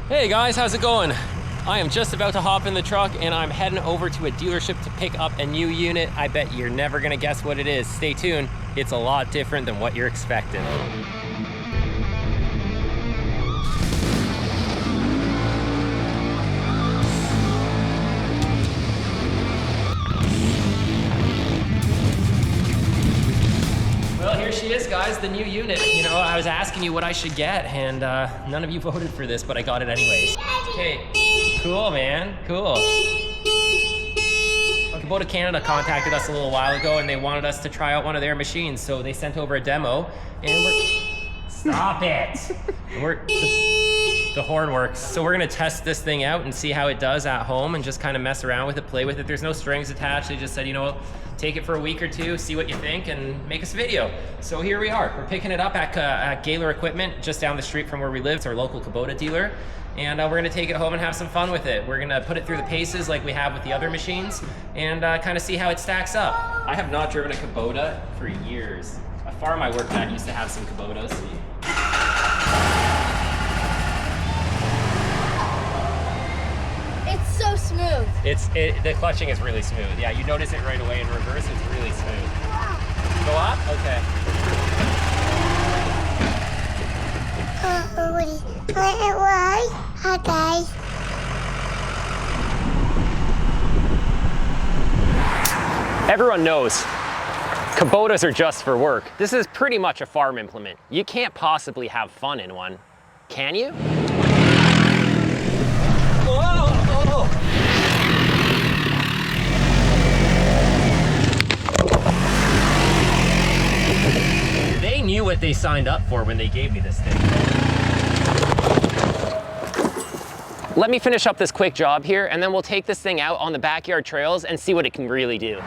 Hey guys, how's it going? I am just about to hop in the truck and I'm heading over to a dealership to pick up a new unit. I bet you're never gonna guess what it is. Stay tuned, it's a lot different than what you're expecting. Well, here she is, guys, the new unit. You know, I was asking you what I should get, and none of you voted for this, but I got it anyways. Okay, cool, man, cool. Kubota Canada contacted us a little while ago, and they wanted us to try out one of their machines, so they sent over a demo, and Stop it! The horn works. So we're gonna test this thing out and see how it does at home and just kind of mess around with it, play with it. There's no strings attached. They just said, you know, take it for a week or two, see what you think, and make us a video. So here we are. We're picking it up at Gaylor Equipment, just down the street from where we live. It's our local Kubota dealer. And we're gonna take it home and have some fun with it. We're gonna put it through the paces like we have with the other machines and kind of see how it stacks up. I have not driven a Kubota for years. A farm I worked at used to have some Kubotas. It's so smooth. The clutching is really smooth. Yeah, you notice it right away in reverse. It's really smooth. Go up? Okay. Hi guys. Everyone knows Kubotas are just for work. This is pretty much a farm implement. You can't possibly have fun in one, can you? Whoa! They knew what they signed up for when they gave me this thing. Let me finish up this quick job here, and then we'll take this thing out on the backyard trails and see what it can really do.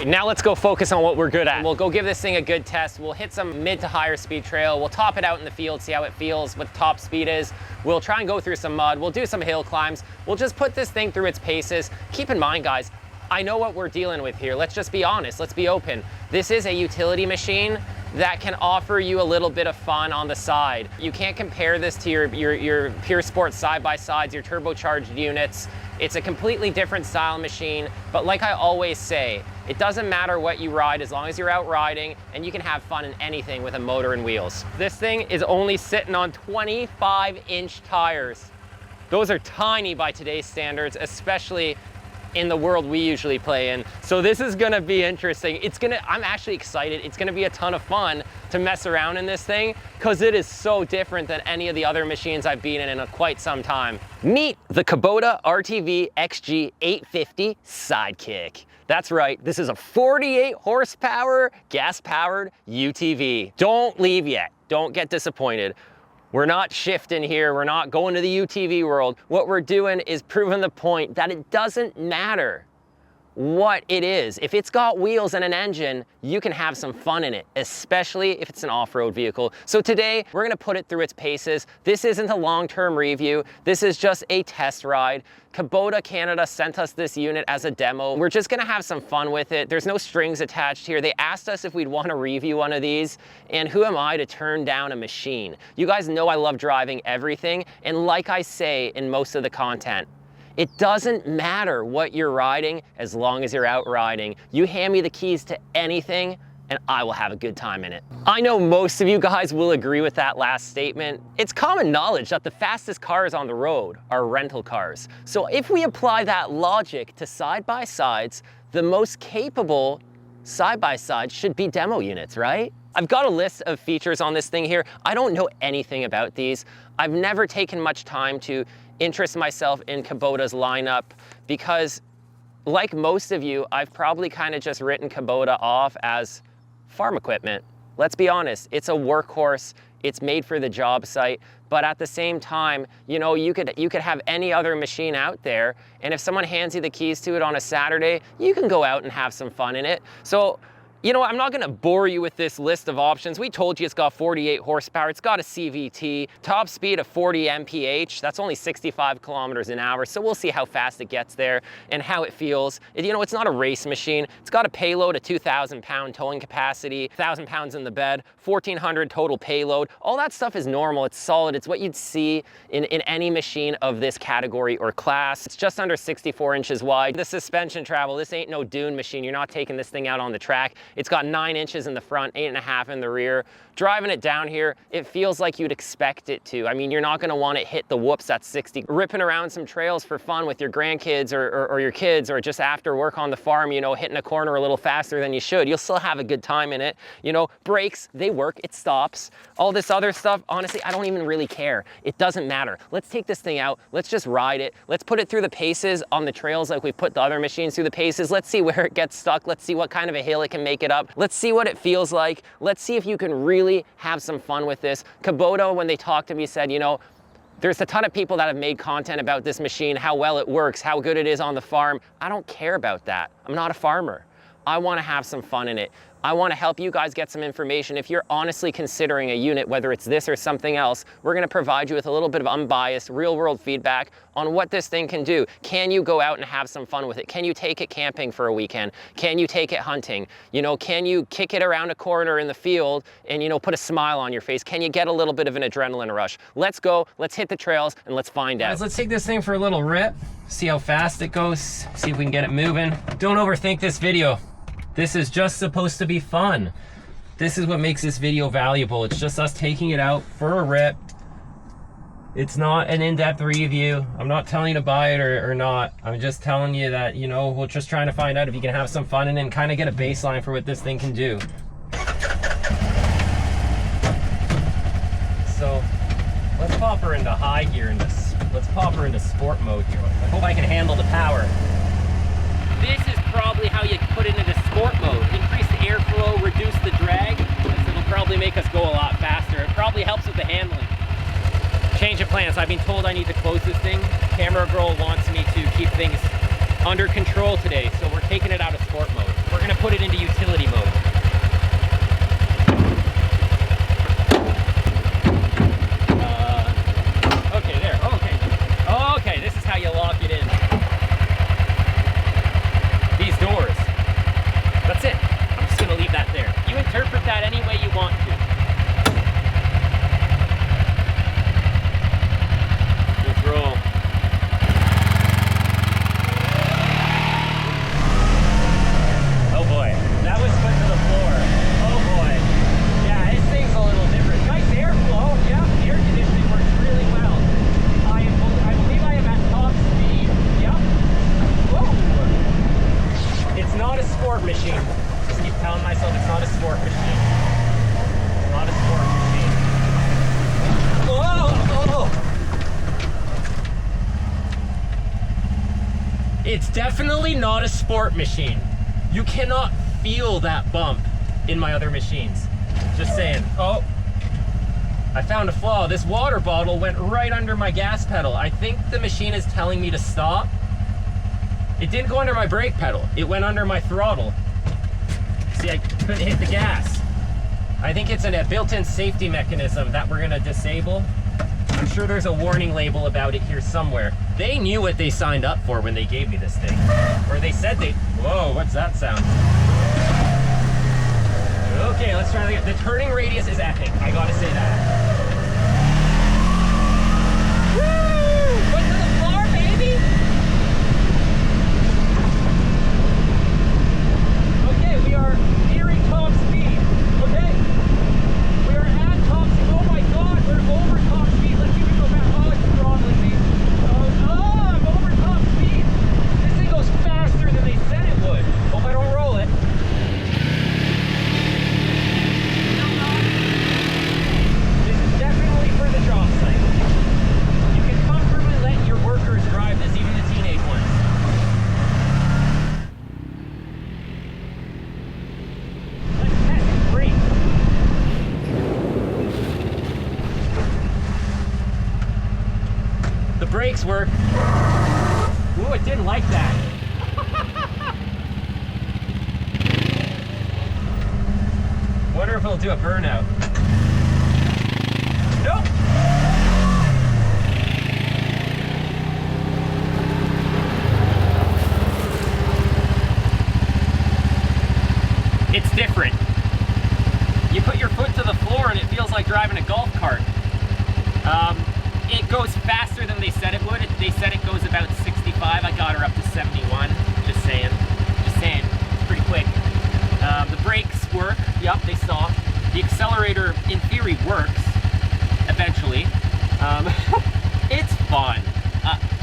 Now let's go focus on what we're good at. We'll go give this thing a good test. We'll hit some mid to higher speed trail. We'll top it out in the field, see how it feels, what top speed is. We'll try and go through some mud. We'll do some hill climbs. We'll just put this thing through its paces. Keep in mind, guys, I know what we're dealing with here. Let's just be honest, let's be open. This is a utility machine that can offer you a little bit of fun on the side. You can't compare this to your pure sports side-by-sides, your turbocharged units. It's a completely different style machine, but like I always say, it doesn't matter what you ride as long as you're out riding, and you can have fun in anything with a motor and wheels. This thing is only sitting on 25-inch tires. Those are tiny by today's standards, especially in the world we usually play in. So this is gonna be interesting. I'm actually excited. It's gonna be a ton of fun to mess around in this thing because it is so different than any of the other machines I've been in quite some time. Meet the Kubota RTV XG850 Sidekick. That's right, this is a 48 horsepower gas-powered UTV. Don't leave yet, don't get disappointed. We're not shifting here, we're not going to the UTV world. What we're doing is proving the point that it doesn't matter what it is. If it's got wheels and an engine, you can have some fun in it, especially if it's an off-road vehicle. So today, we're gonna put it through its paces. This isn't a long-term review, this is just a test ride. Kubota Canada sent us this unit as a demo. We're just gonna have some fun with it. There's no strings attached here. They asked us if we'd wanna review one of these, and who am I to turn down a machine? You guys know I love driving everything, and like I say in most of the content, it doesn't matter what you're riding as long as you're out riding. You hand me the keys to anything and I will have a good time in it. I know most of you guys will agree with that last statement. It's common knowledge that the fastest cars on the road are rental cars. So if we apply that logic to side-by-sides, the most capable side-by-side should be demo units, right? I've got a list of features on this thing here. I don't know anything about these. I've never taken much time to interest myself in Kubota's lineup because, like most of you, I've probably kind of just written Kubota off as farm equipment. Let's be honest, it's a workhorse, it's made for the job site, but at the same time, you know, you could have any other machine out there, and if someone hands you the keys to it on a Saturday, you can go out and have some fun in it. So You know what, I'm not gonna bore you with this list of options. We told you it's got 48 horsepower, it's got a CVT, top speed of 40 mph, that's only 65 kilometers an hour, so we'll see how fast it gets there and how it feels. You know, it's not a race machine. It's got a payload, a 2,000 pound towing capacity, 1,000 pounds in the bed, 1,400 total payload. All that stuff is normal, it's solid, it's what you'd see in any machine of this category or class. It's just under 64 inches wide. The suspension travel, this ain't no dune machine. You're not taking this thing out on the track. It's got 9 inches in the front, 8.5 in the rear. Driving it down here, it feels like you'd expect it to. I mean, you're not gonna want to hit the whoops at 60. Ripping around some trails for fun with your grandkids or your kids, or just after work on the farm, you know, hitting a corner a little faster than you should. You'll still have a good time in it. You know, brakes, they work, it stops. All this other stuff, honestly, I don't even really care. It doesn't matter. Let's take this thing out, let's just ride it. Let's put it through the paces on the trails like we put the other machines through the paces. Let's see where it gets stuck. Let's see what kind of a hill it can make it up. Let's see what it feels like. Let's see if you can really have some fun with this. Kubota, when they talked to me, said, you know, there's a ton of people that have made content about this machine, how well it works, how good it is on the farm. I don't care about that. I'm not a farmer. I want to have some fun in it. I want to help you guys get some information. If you're honestly considering a unit, whether it's this or something else, we're going to provide you with a little bit of unbiased, real-world feedback on what this thing can do. Can you go out and have some fun with it? Can you take it camping for a weekend? Can you take it hunting? You know, can you kick it around a corner in the field and, you know, put a smile on your face? Can you get a little bit of an adrenaline rush? Let's go, let's hit the trails, and let's find out. Guys, let's take this thing for a little rip, see how fast it goes, see if we can get it moving. Don't overthink this video. This is just supposed to be fun. This is what makes this video valuable. It's just us taking it out for a rip. It's not an in-depth review. I'm not telling you to buy it or not. I'm just telling you that, you know, we're just trying to find out if you can have some fun in it and kind of get a baseline for what this thing can do. So let's pop her into high gear. Let's pop her into sport mode here. I hope I can handle the power. This is probably how you put it into sport mode. Increase the airflow, reduce the drag. It'll probably make us go a lot faster. It probably helps with the handling. Change of plans. I've been told I need to close this thing. Camera girl wants me to keep things under control today, so we're taking it out of sport mode. We're gonna put it into utility mode. Okay, there, okay. Okay, this is how you lock it in. These doors. That's it. I'm just gonna leave that there. You interpret that any way you want to. Let's roll. Oh boy, that was put to the floor. Oh boy. Yeah, this thing's a little different. Nice airflow. Yeah, the air conditioning works really well. I believe I am at top speed. Yep. Whoa. It's not a sport machine. Just keep telling myself it's not a sport machine. It's not a sport machine. Whoa! It's definitely not a sport machine. You cannot feel that bump in my other machines. Just saying. Oh, I found a flaw. This water bottle went right under my gas pedal. I think the machine is telling me to stop. It didn't go under my brake pedal. It went under my throttle. See, I couldn't hit the gas. I think it's a built-in safety mechanism that we're gonna disable. I'm sure there's a warning label about it here somewhere. They knew what they signed up for when they gave me this thing. Or they said they, whoa, what's that sound? Okay, let's try it again. The turning radius is epic, I gotta say that. Woo! Foot to the floor, baby! Okay, we are nearing top speed. Okay, we are at top speed. Oh my god, we're over top speed. Let's see if we go back. Oh, it's throttling me. I'm over top speed. This thing goes faster than they said it would. Hope I don't roll it. This is definitely for the job site. You can comfortably let your workers drive this, even the teenage ones. Let's test and brake. The brakes work. Ooh, it didn't like that. if it'll do a burnout. Nope. It's different. You put your foot to the floor and it feels like driving a golf cart. It goes faster than they said it would. They said it goes about 65. I got her up to 71. Just saying. Just saying. It's pretty quick. The brakes work. Yep, they stop. The accelerator, in theory, works. Eventually. It's fun.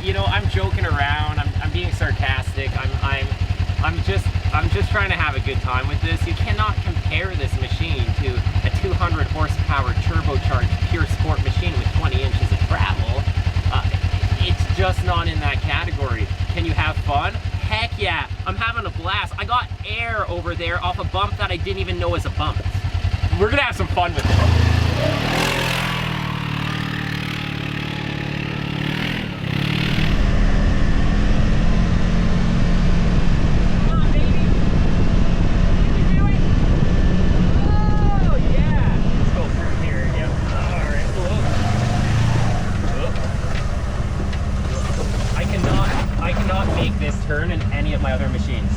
You know, I'm joking around. I'm being sarcastic. I'm just trying to have a good time with this. You cannot compare this machine to a 200 horsepower turbocharged pure sport machine with 20 inches of travel. It's just not in that category. Can you have fun? Heck yeah, I'm having a blast. I got air over there off a bump that I didn't even know was a bump. We're gonna have some fun with it. Turn in any of my other machines.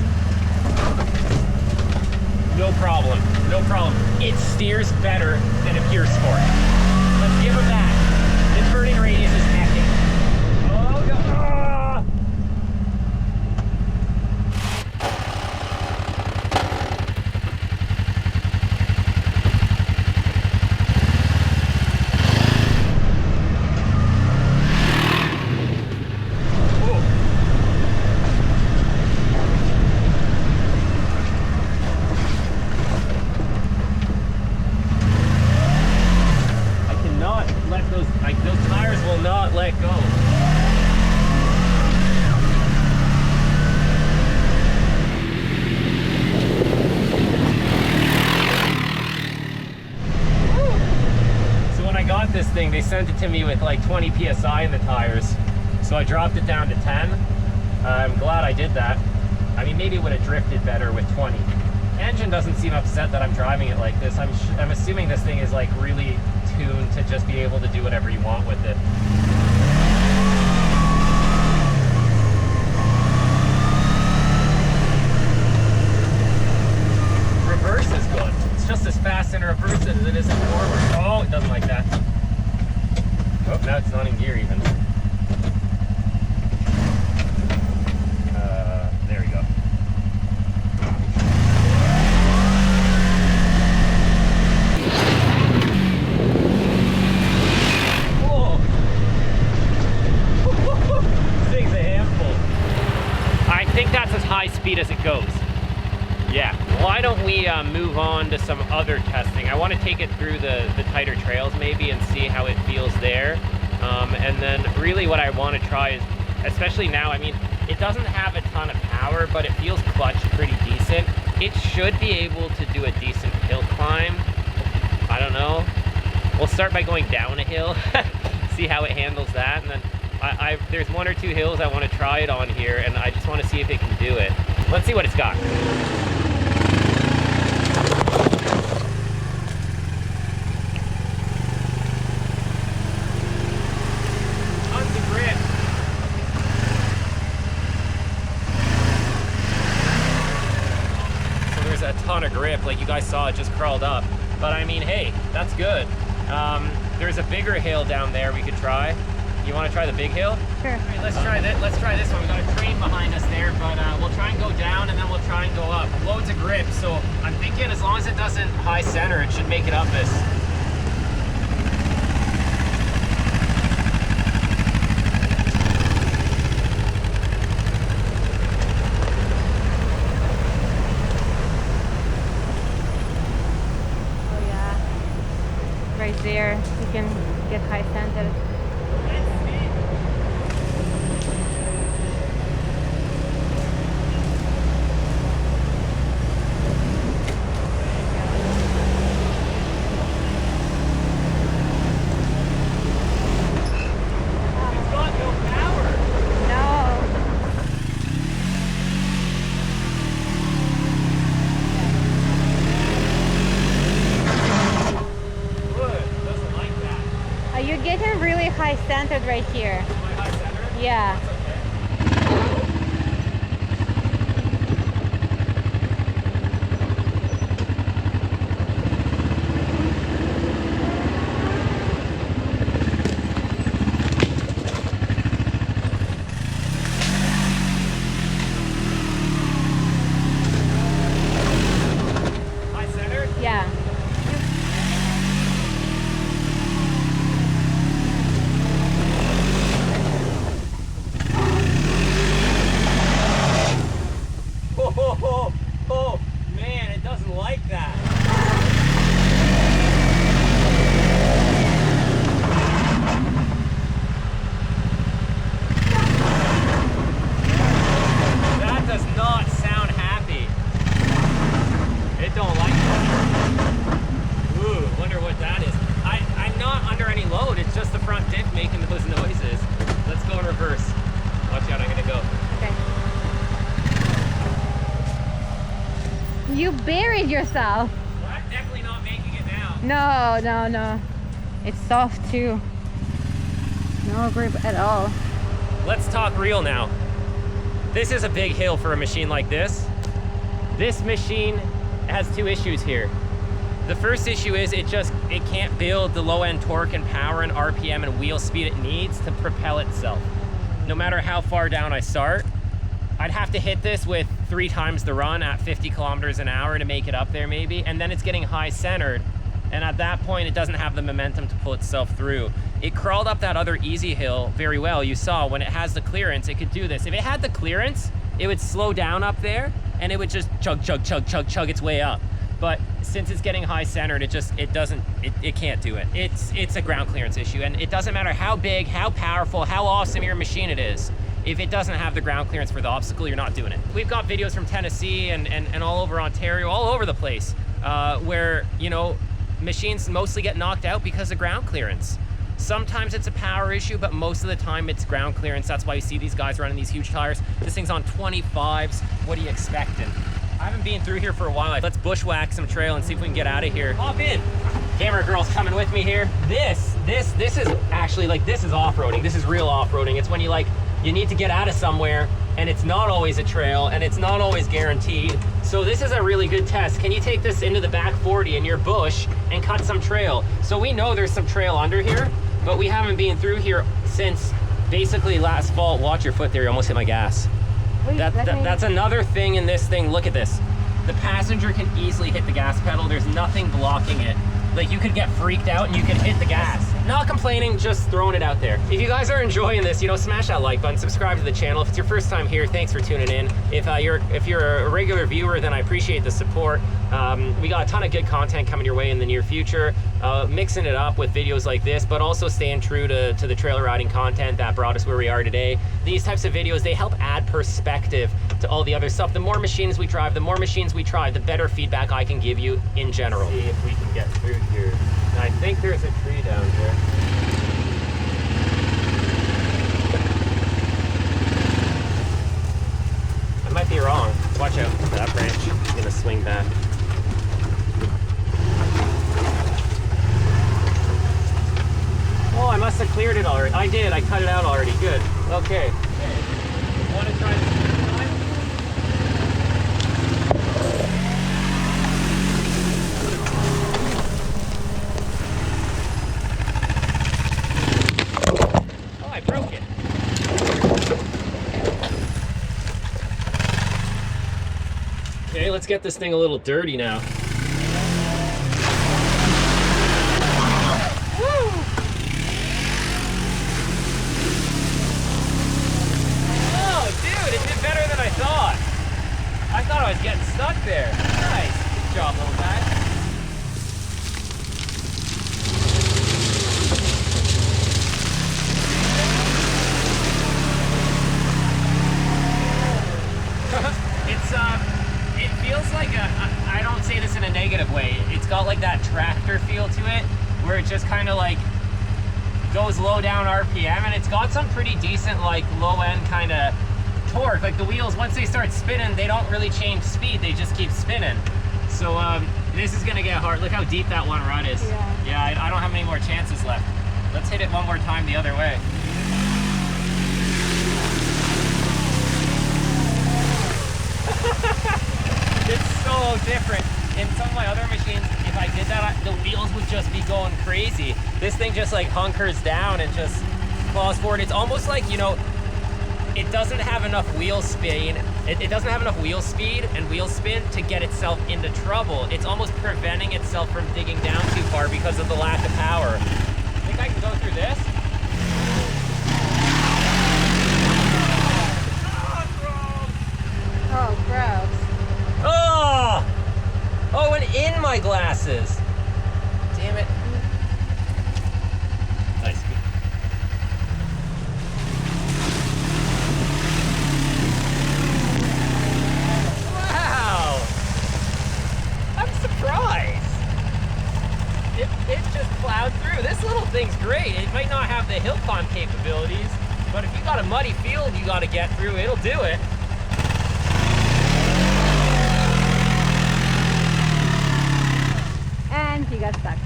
No problem, no problem. It steers better than a pure sport. Let's give them that. The turning radius is epic. Oh, God. Ah! Those tires will not let go. So when I got this thing, they sent it to me with like 20 PSI in the tires. So I dropped it down to 10. I'm glad I did that. I mean, maybe it would have drifted better with 20. Engine doesn't seem upset that I'm driving it like this. I'm assuming this thing is like really tuned to just be able to do whatever you want with it. Reverse is good. It's just as fast in reverse as it is in forward. Oh, it doesn't like that. Oh, now it's not in gear even. There we go. I think that's as high speed as it goes. Yeah. Why don't we move on to some other testing? I want to take it through the tighter trails maybe and see how it feels there. And then really what I want to try is, especially now, I mean, it doesn't have a ton of power, but it feels clutch pretty decent. It should be able to do a decent hill climb. I don't know. We'll start by going down a hill, see how it handles that, and then there's one or two hills I want to try it on here, and I just want to see if it can do it. Let's see what it's got. Tons of grip. So there's a ton of grip, like you guys saw, it just crawled up. But I mean, hey, that's good. There's a bigger hill down there we could try. You want to try the big hill? Sure. All right, let's try this. Let's try this one. We got a train behind us there, but we'll try and go down and then we'll try and go up. Loads of grip, so I'm thinking as long as it doesn't high center, it should make it up this. Oh yeah. Right there, you can get high center. high centered right here. Am I high centered? Yeah. Yeah. Oh, man, it doesn't like that. That does not sound happy. It don't like that. Ooh, wonder what that is. I'm not under any load. It's just the front diff making those noises. Let's go in reverse. Watch out, I'm gonna go. Okay. You buried yourself. Well, I'm definitely not making it now. No. It's soft too. No grip at all. Let's talk real now. This is a big hill for a machine like this. This machine has two issues here. The first issue is it can't build the low end torque and power and RPM and wheel speed it needs to propel itself. No matter how far down I start, I'd have to hit this with 3 times the run at 50 kilometers an hour to make it up there maybe, and then it's getting high centered, and at that point it doesn't have the momentum to pull itself through. It crawled up that other easy hill very well. You saw when it has the clearance, it could do this. If it had the clearance, it would slow down up there and it would just chug its way up. But since it's getting high centered, it can't do it. It's a ground clearance issue, and it doesn't matter how big, how powerful, how awesome your machine it is. If it doesn't have the ground clearance for the obstacle, you're not doing it. We've got videos from Tennessee and all over Ontario, all over the place, where, you know, machines mostly get knocked out because of ground clearance. Sometimes it's a power issue, but most of the time it's ground clearance. That's why you see these guys running these huge tires. This thing's on 25s. What are you expecting? I haven't been through here for a while. Let's bushwhack some trail and see if we can get out of here. Hop in. Camera girl's coming with me here. This is actually, like, this is off-roading. This is real off-roading. It's when you need to get out of somewhere, and it's not always a trail, and it's not always guaranteed. So this is a really good test. Can you take this into the back 40 in your bush and cut some trail? So we know there's some trail under here, but we haven't been through here since basically last fall. Watch your foot there, you almost hit my gas. Wait, That's another thing in this thing. Look at this. The passenger can easily hit the gas pedal. There's nothing blocking it. Like, you could get freaked out and you could hit the gas. Not complaining, just throwing it out there. If you guys are enjoying this, you know, smash that like button, subscribe to the channel. If it's your first time here, thanks for tuning in. If you're a regular viewer, then I appreciate the support. We got a ton of good content coming your way in the near future, mixing it up with videos like this, but also staying true to the trailer riding content that brought us where we are today. These types of videos, they help add perspective to all the other stuff. The more machines we drive, the more machines we try, the better feedback I can give you in general. Let's see if we can get through here. I think there's a tree down here. I might be wrong. Watch out for that branch. I'm gonna swing back. Oh, I must have cleared it already. I did, I cut it out already. Good. Okay. Want to try this third time? Oh, I broke it. Okay, let's get this thing a little dirty now. I thought I was getting stuck there. Nice. Good job, little guy. It feels like I don't say this in a negative way. It's got like that tractor feel to it, where it just kind of like goes low down RPM, and it's got some pretty decent like low end kind of torque. Like the wheels, once they start spinning, they don't really change speed, they just keep spinning. So this is gonna get hard. Look how deep that one rut is. Yeah, I don't have many more chances left. Let's hit it one more time the other way. It's so different. In some of my other machines, if I did that, the wheels would just be going crazy. This thing just like hunkers down and just claws forward. It's almost like, you know, it doesn't have enough wheel spin. It doesn't have enough wheel speed and wheel spin to get itself into trouble. It's almost preventing itself from digging down too far because of the lack of power. I think I can go through this. Oh, gross. Oh! Oh, and in my glasses. Damn it. Nice. Wow! I'm surprised. It just plowed through. This little thing's great. It might not have the hill climb capabilities, but if you got a muddy field you gotta get through, it'll do it. And he got stuck.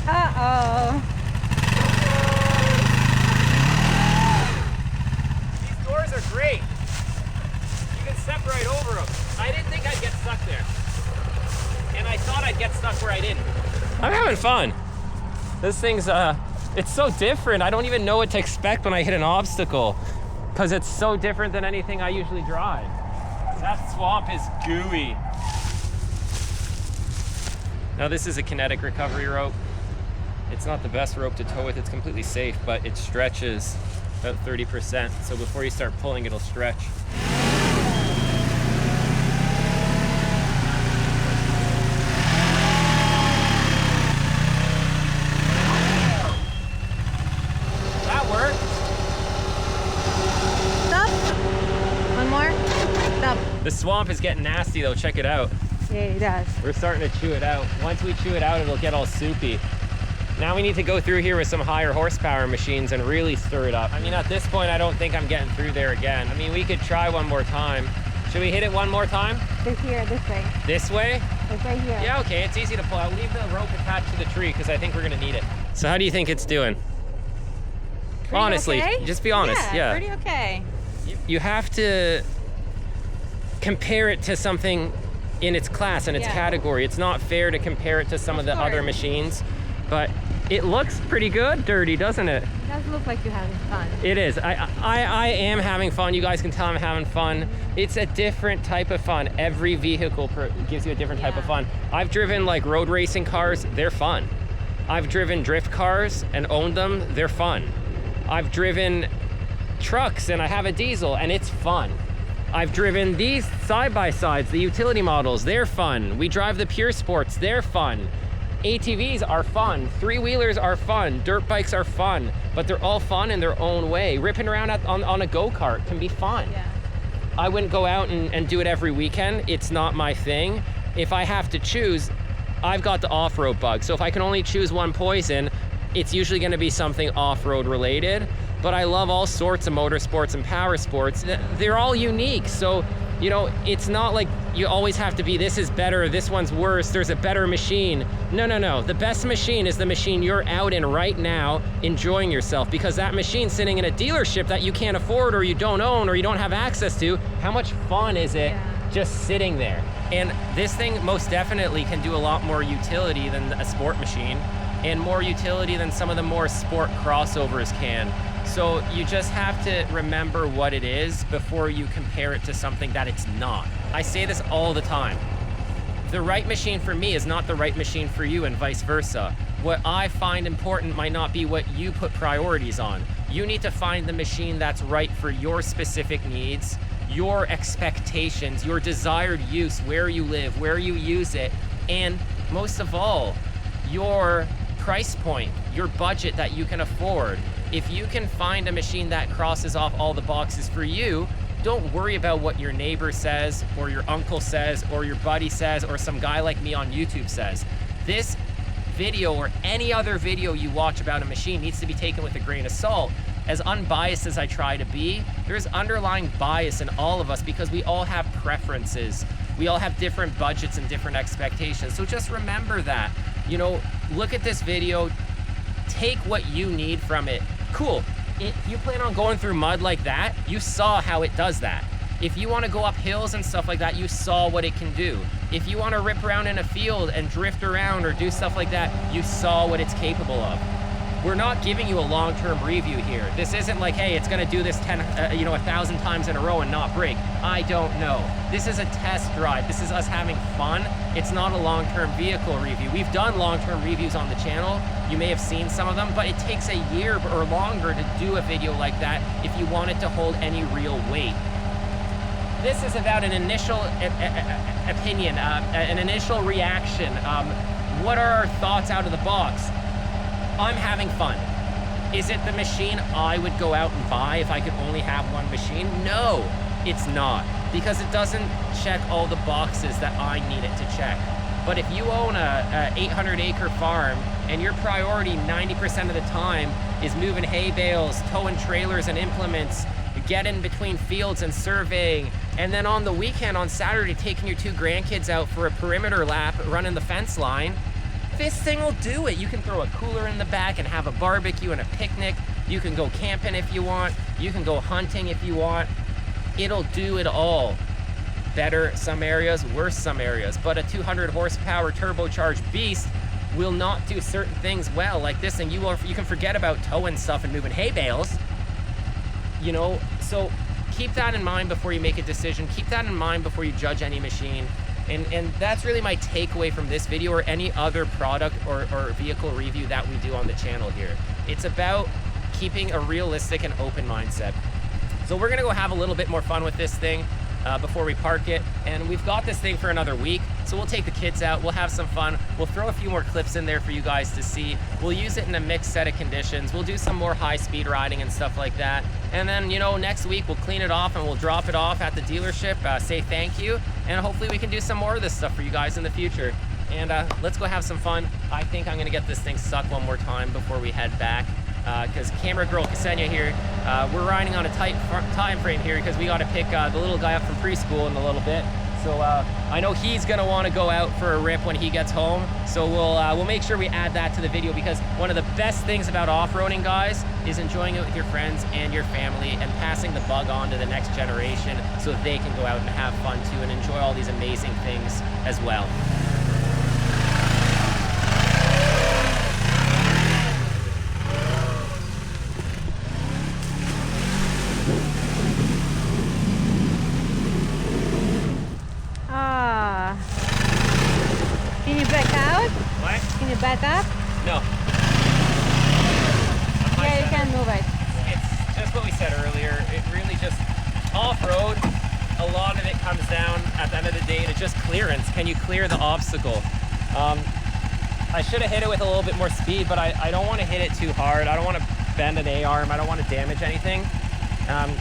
Uh-oh. These doors are great. You can step right over them. I didn't think I'd get stuck there. And I thought I'd get stuck where I didn't. I'm having fun. This thing's, it's so different. I don't even know what to expect when I hit an obstacle because it's so different than anything I usually drive. That swamp is gooey. Now this is a kinetic recovery rope. It's not the best rope to tow with, it's completely safe, but it stretches about 30%. So before you start pulling, it'll stretch. That worked. Stop. One more. Stop. The swamp is getting nasty though, check it out. Yeah, he does. We're starting to chew it out. Once we chew it out, it'll get all soupy. Now we need to go through here with some higher horsepower machines and really stir it up. I mean, at this point, I don't think I'm getting through there again. I mean, we could try one more time. Should we hit it one more time? This here, this way. This way? It's right here. Yeah, okay, it's easy to pull out. Leave the rope attached to the tree because I think we're gonna need it. So how do you think it's doing? Pretty Honestly, okay? just be honest, yeah. Pretty okay. You have to compare it to something in its class and its category. It's not fair to compare it to some of the other machines, but it looks pretty good dirty, doesn't it? It does look like you're having fun. It is. I am having fun. You guys can tell I'm having fun. It's a different type of fun. Every vehicle gives you a different type of fun. I've driven like road racing cars, they're fun. I've driven drift cars and owned them, they're fun. I've driven trucks and I have a diesel and it's fun. I've driven these side-by-sides, the utility models, they're fun. We drive the pure sports, they're fun. ATVs are fun, three-wheelers are fun, dirt bikes are fun, but they're all fun in their own way. Ripping around on a go-kart can be fun. Yeah. I wouldn't go out and do it every weekend. It's not my thing. If I have to choose, I've got the off-road bug. So if I can only choose one poison, it's usually gonna be something off-road related. But I love all sorts of motorsports and power sports. They're all unique. So, you know, it's not like you always have to be, this is better, this one's worse, there's a better machine. No, no, no. The best machine is the machine you're out in right now enjoying yourself, because that machine sitting in a dealership that you can't afford or you don't own or you don't have access to, how much fun is it just sitting there? And this thing most definitely can do a lot more utility than a sport machine, and more utility than some of the more sport crossovers can. So you just have to remember what it is before you compare it to something that it's not. I say this all the time. The right machine for me is not the right machine for you, and vice versa. What I find important might not be what you put priorities on. You need to find the machine that's right for your specific needs, your expectations, your desired use, where you live, where you use it, and most of all, your price point, your budget that you can afford. If you can find a machine that crosses off all the boxes for you, don't worry about what your neighbor says, or your uncle says, or your buddy says, or some guy like me on YouTube says. This video or any other video you watch about a machine needs to be taken with a grain of salt. As unbiased as I try to be, there's underlying bias in all of us because we all have preferences. We all have different budgets and different expectations. So just remember that. You know, look at this video, take what you need from it. Cool, if you plan on going through mud like that, you saw how it does that. If you want to go up hills and stuff like that, you saw what it can do. If you want to rip around in a field and drift around or do stuff like that, you saw what it's capable of. We're not giving you a long-term review here. This isn't like, hey, it's gonna do this 1,000 times in a row and not break. I don't know. This is a test drive. This is us having fun. It's not a long-term vehicle review. We've done long-term reviews on the channel. You may have seen some of them, but it takes a year or longer to do a video like that if you want it to hold any real weight. This is about an initial opinion, an initial reaction. What are our thoughts out of the box? I'm having fun. Is it the machine I would go out and buy if I could only have one machine? No, it's not, because it doesn't check all the boxes that I need it to check. But if you own a 800-acre farm and your priority 90% of the time is moving hay bales, towing trailers and implements, getting between fields and surveying, and then on the weekend, on Saturday, taking your 2 grandkids out for a perimeter lap, running the fence line, this thing will do it. You can throw a cooler in the back and have a barbecue and a picnic. You can go camping if you want. You can go hunting if you want. It'll do it all. Better some areas, worse some areas. But a 200 horsepower turbocharged beast will not do certain things well like this, and you can forget about towing stuff and moving hay bales. You know, so keep that in mind before you make a decision. Keep that in mind before you judge any machine. And that's really my takeaway from this video or any other product or vehicle review that we do on the channel here. It's about keeping a realistic and open mindset. So we're gonna go have a little bit more fun with this thing before we park it. And we've got this thing for another week. So we'll take the kids out, we'll have some fun. We'll throw a few more clips in there for you guys to see. We'll use it in a mixed set of conditions. We'll do some more high speed riding and stuff like that. And then, you know, next week we'll clean it off and we'll drop it off at the dealership, say thank you. And hopefully we can do some more of this stuff for you guys in the future. And let's go have some fun. I think I'm gonna get this thing sucked one more time before we head back. Because camera girl Ksenia here, we're riding on a tight time frame here because we got to pick the little guy up from preschool in a little bit. So I know he's gonna want to go out for a rip when he gets home. So we'll make sure we add that to the video, because one of the best things about off-roading, guys, is enjoying it with your friends and your family and passing the bug on to the next generation so they can go out and have fun too and enjoy all these amazing things as well. Can you back out? What? Can you back up? No. Yeah, you can move it. It's just what we said earlier. It really just, off-road, a lot of it comes down at the end of the day to just clearance. Can you clear the obstacle? I should have hit it with a little bit more speed, but I don't want to hit it too hard. I don't want to bend an A-arm. I don't want to damage anything.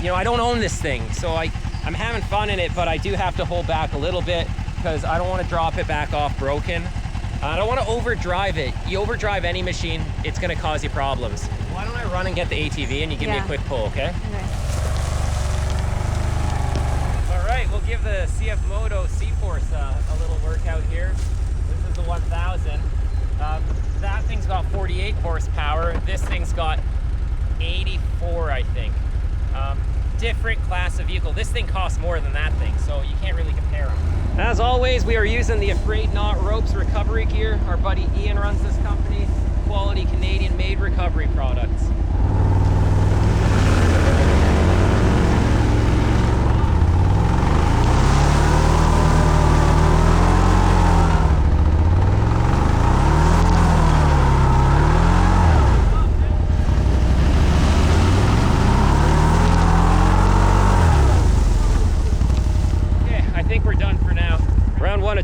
You know, I don't own this thing, so I'm having fun in it, but I do have to hold back a little bit because I don't want to drop it back off broken. I don't want to overdrive it. You overdrive any machine, it's going to cause you problems. Why don't I run and get the ATV and you give me a quick pull, okay? Okay. All right, we'll give the CF Moto C-Force a little workout here. This is the 1000. That thing's got 48 horsepower. This thing's got 84, I think. Different class of vehicle. This thing costs more than that thing, so you can't really compare them. As always, we are using the Afraid Not ropes recovery gear. Our buddy Ian runs this company. Quality Canadian-made recovery products.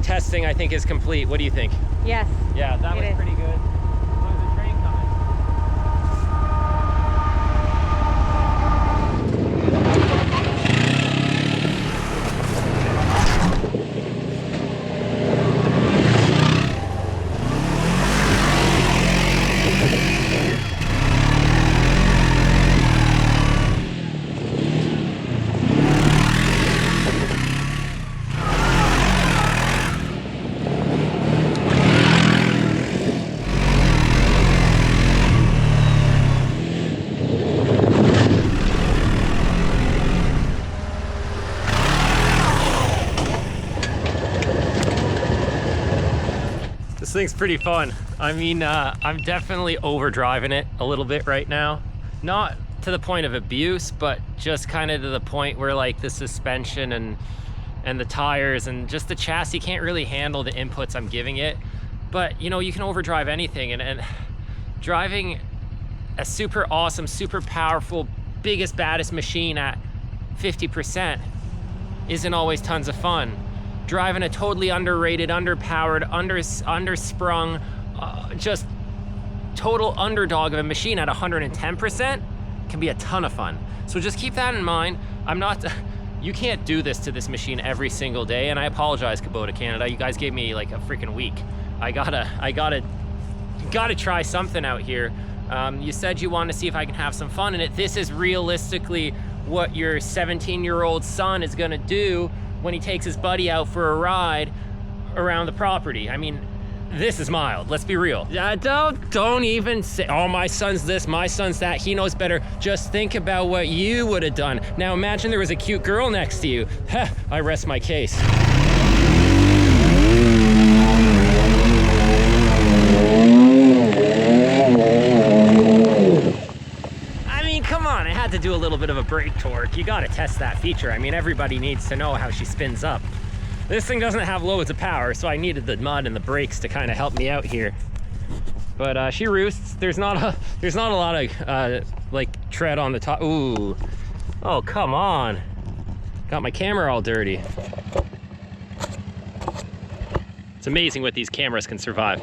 Testing, I think, is complete. What do you think? Yes. Yeah, that was pretty good. There's a train coming. thing's pretty fun. I mean, I'm definitely overdriving it a little bit right now. Not to the point of abuse, but just kind of to the point where like the suspension and the tires and just the chassis can't really handle the inputs I'm giving it. But you know, you can overdrive anything, and driving a super awesome, super powerful, biggest, baddest machine at 50% isn't always tons of fun. Driving a totally underrated, underpowered, undersprung, just total underdog of a machine at 110% can be a ton of fun. So just keep that in mind. You can't do this to this machine every single day, and I apologize, Kubota Canada. You guys gave me like a freaking week. I gotta try something out here. You said you wanted to see if I can have some fun in it. This is realistically what your 17-year-old son is gonna do when he takes his buddy out for a ride around the property. I mean, this is mild, let's be real. Don't even say, oh, my son's this, my son's that, he knows better. Just think about what you would have done. Now imagine there was a cute girl next to you. I rest my case. Come on, I had to do a little bit of a brake torque. You gotta test that feature. I mean, everybody needs to know how she spins up. This thing doesn't have loads of power, so I needed the mud and the brakes to kind of help me out here. But she roosts. There's not a lot of like tread on the top. Ooh, oh come on! Got my camera all dirty. It's amazing what these cameras can survive.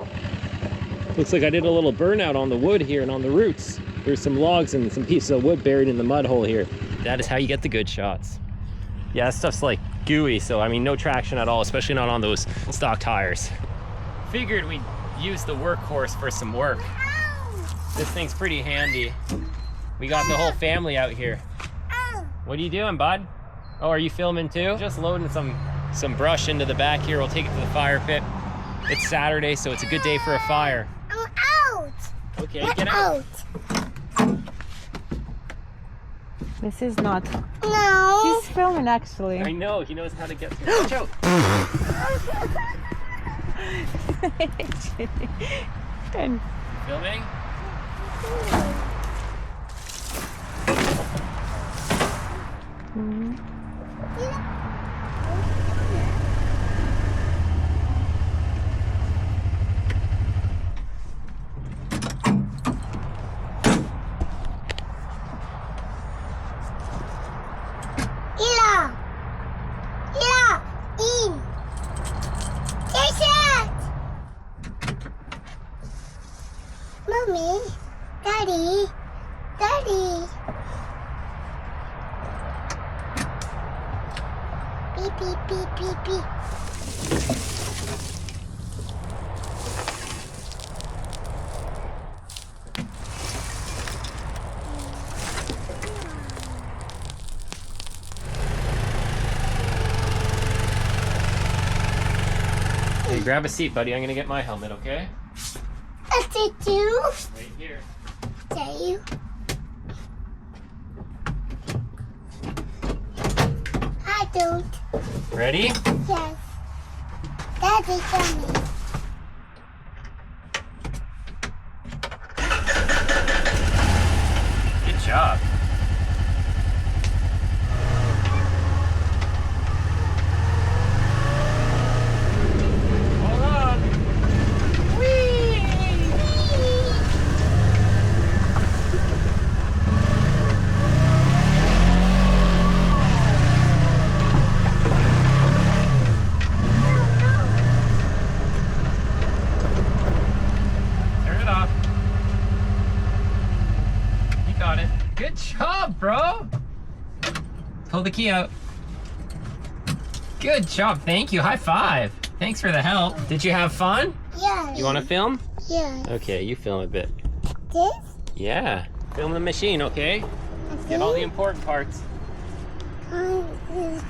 Looks like I did a little burnout on the wood here and on the roots. There's some logs and some pieces of wood buried in the mud hole here. That is how you get the good shots. Yeah, that stuff's like gooey, so I mean, no traction at all, especially not on those stock tires. Figured we'd use the workhorse for some work. This thing's pretty handy. We got the whole family out here. What are you doing, bud? Oh, are you filming too? Just loading some brush into the back here. We'll take it to the fire pit. It's Saturday, so it's a good day for a fire. I'm out. Okay, get out. This is not. No. He's filming actually. I know, he knows how to get through. Watch out. And Filming? Mommy, Daddy. Beep, beep, beep, beep, beep. Hey, grab a seat, buddy. I'm gonna get my helmet, okay? Is it you? Right here. Is that you? I don't. Ready? Yes. Daddy, Johnny. Good job. Hold on. Whee! Turn it off. You got it. Good job, bro. Pull the key out. Good job. Thank you. High five. Thanks for the help. Did you have fun? Yes. You want to film? Yes. Okay, you film a bit. This? Yeah. Film the machine, okay? Get all the important parts.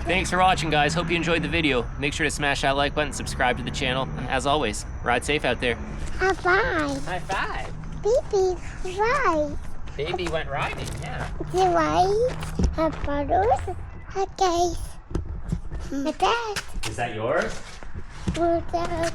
Thanks for watching, guys. Hope you enjoyed the video. Make sure to smash that like button, subscribe to the channel. And as always, ride safe out there. High five. High five. Baby, right. Baby went riding, yeah. The right. Her photos. Her case. Her dad. Is that yours? Her dad.